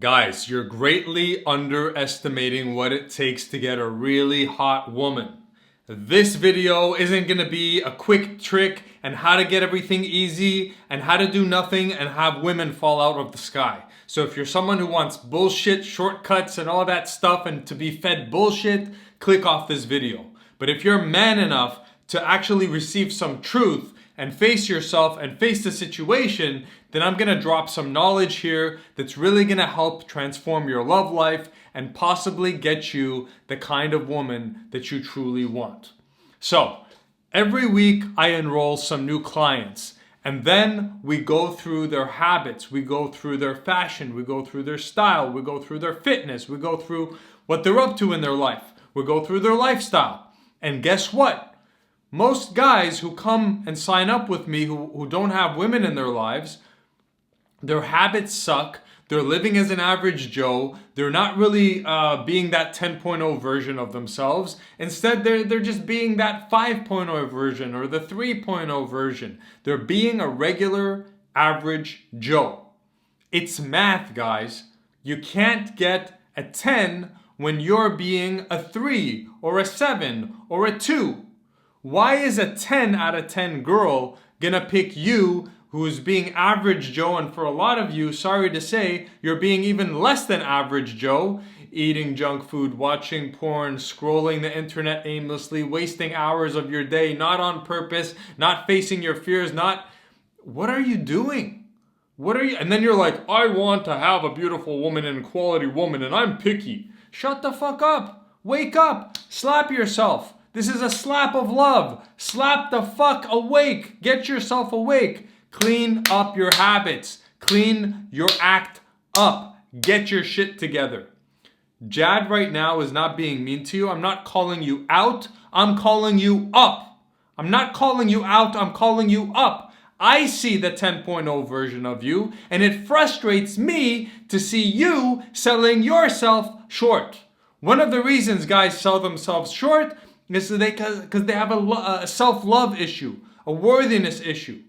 Guys, you're greatly underestimating what it takes to get a really hot woman. This video isn't going to be a quick trick and how to get everything easy and how to do nothing and have women fall out of the sky. So if you're someone who wants bullshit, shortcuts and all that stuff and to be fed bullshit, click off this video. But if you're man enough to actually receive some truth and face yourself and face the situation, then I'm going to drop some knowledge here that's really going to help transform your love life and possibly get you the kind of woman that you truly want. So, every week I enroll some new clients, and then we go through their habits, we go through their fashion, we go through their style, we go through their fitness, we go through what they're up to in their life, we go through their lifestyle. And guess what? Most guys who come and sign up with me who don't have women in their lives, their habits suck. They're living as an average Joe. They're not really being that 10.0 version of themselves. Instead, they're just being that 5.0 version or the 3.0 version. They're being a regular average Joe. It's math, guys. You can't get a 10 when you're being a 3 or a 7 or a 2. Why is a 10 out of 10 girl gonna pick you who's being average Joe? And for a lot of you, sorry to say, you're being even less than average Joe, eating junk food, watching porn, scrolling the internet aimlessly, wasting hours of your day, not on purpose, not facing your fears, what are you doing? And then you're like, I want to have a beautiful woman and a quality woman and I'm picky. Shut the fuck up. Wake up. Slap yourself. This is a slap of love. Slap the fuck awake. Get yourself awake. Clean up your habits. Clean your act up. Get your shit together. Jad right now is not being mean to you. I'm not calling you out. I'm calling you up. I'm not calling you out. I'm calling you up. I see the 10.0 version of you, and it frustrates me to see you selling yourself short. One of the reasons guys sell themselves short is because they have a self-love issue, a worthiness issue.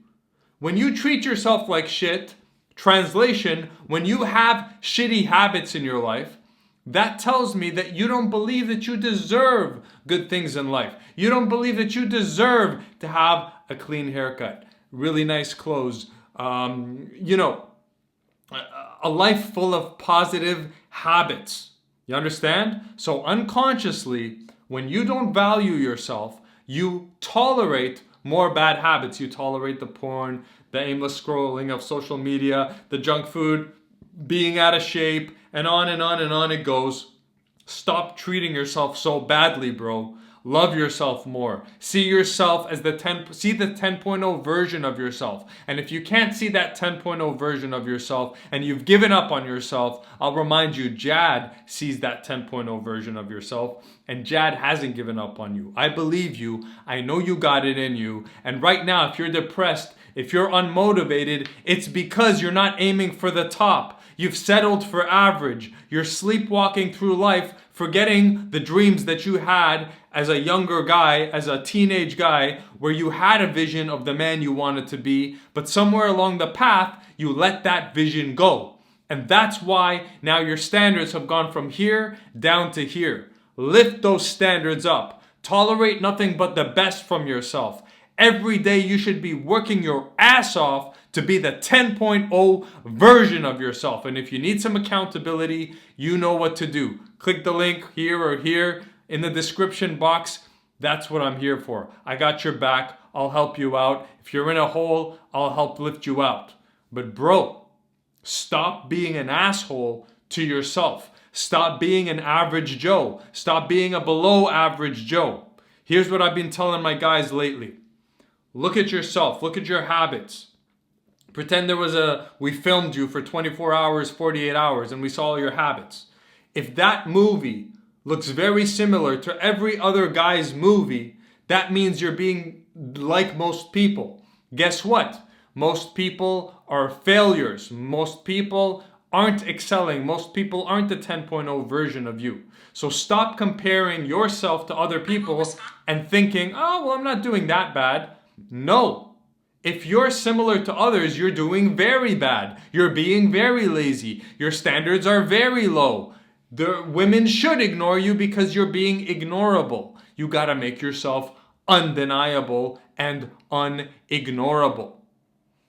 When you treat yourself like shit, translation, when you have shitty habits in your life, that tells me that you don't believe that you deserve good things in life. You don't believe that you deserve to have a clean haircut, really nice clothes, a life full of positive habits. You understand? So unconsciously, when you don't value yourself, you tolerate more bad habits. You tolerate the porn, the aimless scrolling of social media, the junk food, being out of shape, and on and on and on it goes. Stop treating yourself so badly, bro. Love yourself more. See yourself as the 10.0 version of yourself. And if you can't see that 10.0 version of yourself and you've given up on yourself, I'll remind you, Jad sees that 10.0 version of yourself, and Jad hasn't given up on you. I believe you. I know you got it in you. And right now, if you're depressed, if you're unmotivated, it's because you're not aiming for the top. You've settled for average. You're sleepwalking through life, forgetting the dreams that you had as a younger guy, as a teenage guy, where you had a vision of the man you wanted to be, but somewhere along the path, you let that vision go. And that's why now your standards have gone from here down to here. Lift those standards up. Tolerate nothing but the best from yourself. Every day you should be working your ass off to be the 10.0 version of yourself. And if you need some accountability, you know what to do. Click the link here or here in the description box. That's what I'm here for. I got your back. I'll help you out. If you're in a hole, I'll help lift you out. But bro, stop being an asshole to yourself. Stop being an average Joe. Stop being a below average Joe. Here's what I've been telling my guys lately. Look at yourself. Look at your habits. Pretend we filmed you for 24 hours, 48 hours, and we saw all your habits. If that movie looks very similar to every other guy's movie, that means you're being like most people. Guess what? Most people are failures. Most people aren't excelling. Most people aren't the 10.0 version of you. So stop comparing yourself to other people and thinking, oh, well, I'm not doing that bad. No. If you're similar to others, you're doing very bad. You're being very lazy. Your standards are very low. The women should ignore you because you're being ignorable. You got to make yourself undeniable and unignorable.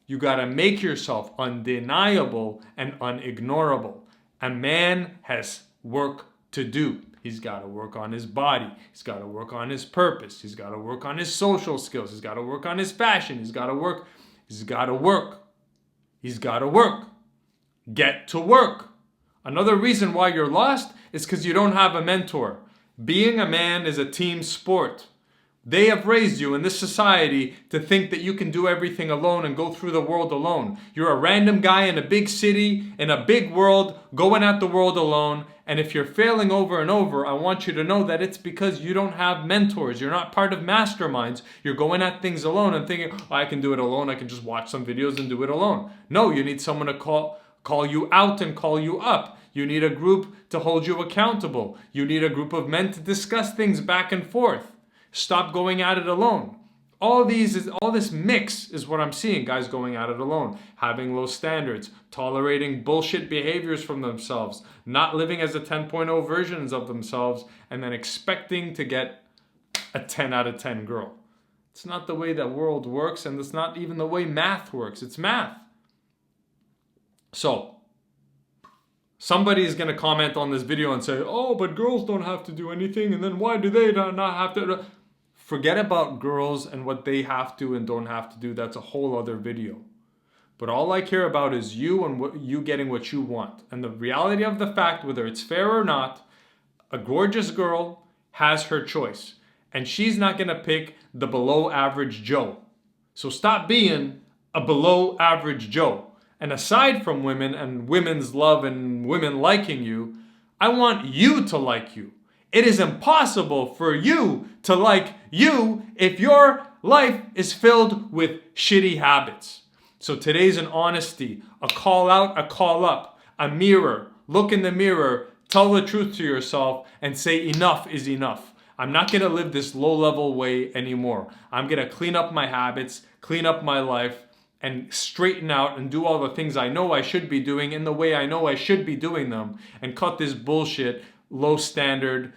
You got to make yourself undeniable and unignorable. A man has work to do. He's got to work on his body. He's got to work on his purpose. He's got to work on his social skills. He's got to work on his fashion. He's got to work. He's got to work. He's got to work. Get to work. Another reason why you're lost is because you don't have a mentor. Being a man is a team sport. They have raised you in this society to think that you can do everything alone and go through the world alone. You're a random guy in a big city, in a big world, going at the world alone. And if you're failing over and over, I want you to know that it's because you don't have mentors. You're not part of masterminds. You're going at things alone and thinking, oh, I can do it alone. I can just watch some videos and do it alone. No, you need someone to call you out and call you up. You need a group to hold you accountable. You need a group of men to discuss things back and forth. Stop going at it alone. All this mix is what I'm seeing. Guys going at it alone, having low standards, tolerating bullshit behaviors from themselves, not living as a 10.0 versions of themselves, and then expecting to get a 10 out of 10 girl. It's not the way that world works, and it's not even the way math works. It's math. So, somebody is going to comment on this video and say, oh, but girls don't have to do anything, and then why do they not have to? Forget about girls and what they have to and don't have to do. That's a whole other video. But all I care about is you and you getting what you want. And the reality of the fact, whether it's fair or not, a gorgeous girl has her choice. And she's not going to pick the below average Joe. So stop being a below average Joe. And aside from women and women's love and women liking you, I want you to like you. It is impossible for you to like you if your life is filled with shitty habits. So today's an honesty, a call out, a call up, a mirror. Look in the mirror, tell the truth to yourself, and say enough is enough. I'm not going to live this low-level way anymore. I'm going to clean up my habits, clean up my life, and straighten out and do all the things I know I should be doing in the way I know I should be doing them, and cut this bullshit, low standard.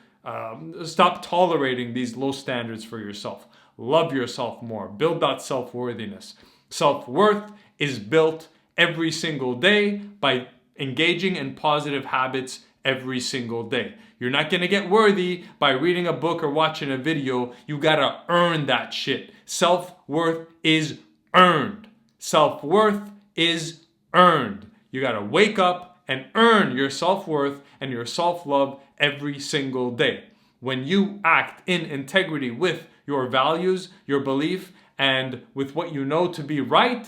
Stop tolerating these low standards for yourself. Love yourself more. Build that self-worthiness. Self-worth is built every single day by engaging in positive habits every single day. You're not going to get worthy by reading a book or watching a video. You got to earn that shit. Self-worth is earned. Self-worth is earned. You got to wake up and earn your self-worth and your self-love every single day. When you act in integrity with your values, your belief, and with what you know to be right,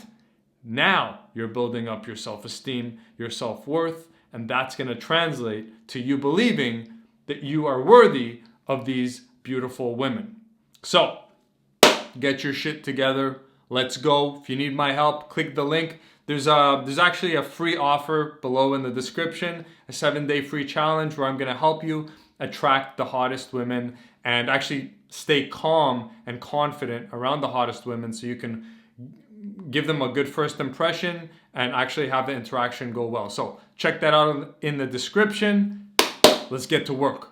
now you're building up your self-esteem, your self-worth, and that's going to translate to you believing that you are worthy of these beautiful women. So, get your shit together. Let's go. If you need my help, click the link. There's actually a free offer below in the description, a 7-day free challenge where I'm going to help you attract the hottest women and actually stay calm and confident around the hottest women so you can give them a good first impression and actually have the interaction go well. So check that out in the description. Let's get to work.